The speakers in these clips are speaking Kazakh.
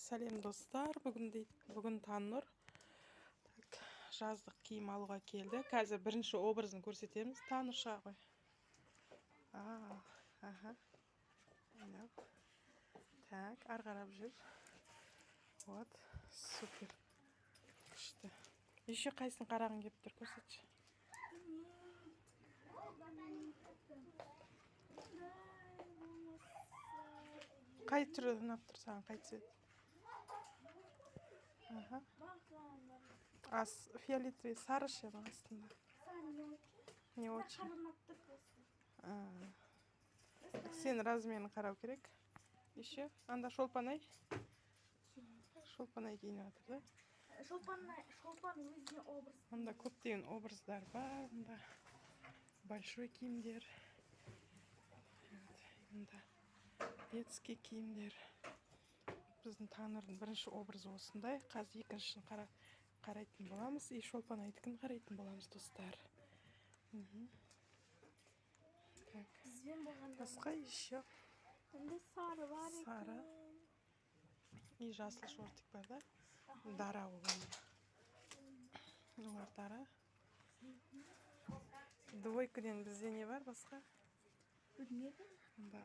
Сәлем достар, бүгін Таннұр жаздық киім алуға келді. Қазір бірінші образын көрсетеміз. Таннұрша ғой. Аха. Так, арғарап жүр. Вот, супер. Күшті. Еще қайсын қарағын кеп тұр, көрсетші. Қай түрі ұнап тұр саған, қай цвет? Фиолетовый сары ше астында. Не очень. Сен размерін қарау керек. Еще анда шолпан-ай. Шолпан-ай киініп жатыр, да? Шолпан өзіне образ. Анда көптеген образдар бар. Анда большой киімдер. Анда детский киімдер. Біздің Таннұрдың бірінші образы осындай. Қазір екіншісін қарайтын боламыз. И шолпан-айдікін қарайтын боламыз, достар. Басқа еще. Сары бар екен. Сары. И жасыл шортик бар, да? Дара оған. Олар дара. Двойкіден бізде не бар басқа? Білмедім. Анда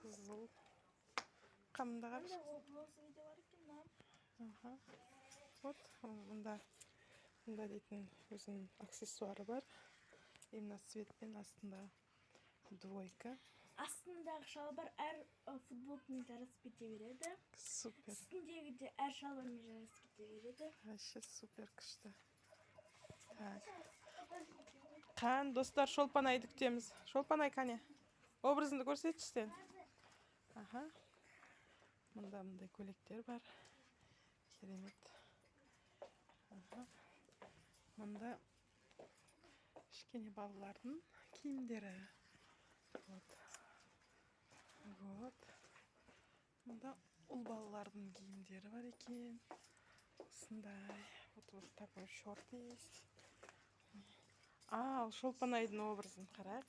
қызыл. Қамында қаршы. Вот, мұнда дейтін өзінің аксессуары бар. Именно цветпен астында двойка. Астындағы шалбар әр футболкамен жарасып кете береді. Супер. Үстіндегі де әр шалбармен жарасып кете береді. Вообще супер күшті. Так. Қан, достар, шолпан-айды күтеміз. Шолпан-ай, қане. Образыңды көрсетші сен. Аха. Мұнда мұндай көйлектер бар. Керемет. Аха. Мұнда кішкене балалардың киімдері. Вот. Мұнда ұл балалардың киімдері бар екен. Осындай. Вот такой шорт есть. Шолпан-айдың образын қарайық.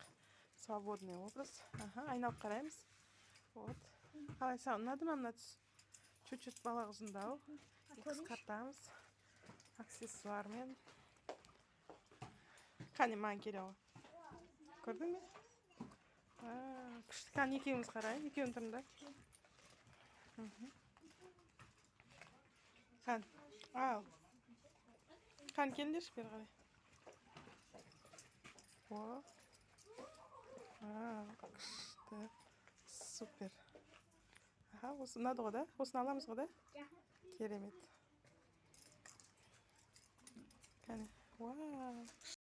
Свободный образ. Айналып қараймыз. Вот. Қалай саған ұнады ма мына түс? Чуть-чуть бала ұзындау. Қысқартамыз. Аксессуармен. Қане маған келе ғой. Көрдің бе? Күшті. Қан екеуіміз қарайын. Екеуін тұрында. Қан. Қан келдерші бері қарай. Күшті. Супер. Осы ұнады ғой да? Осыны аламыз ғой да? Керемет. Кәне.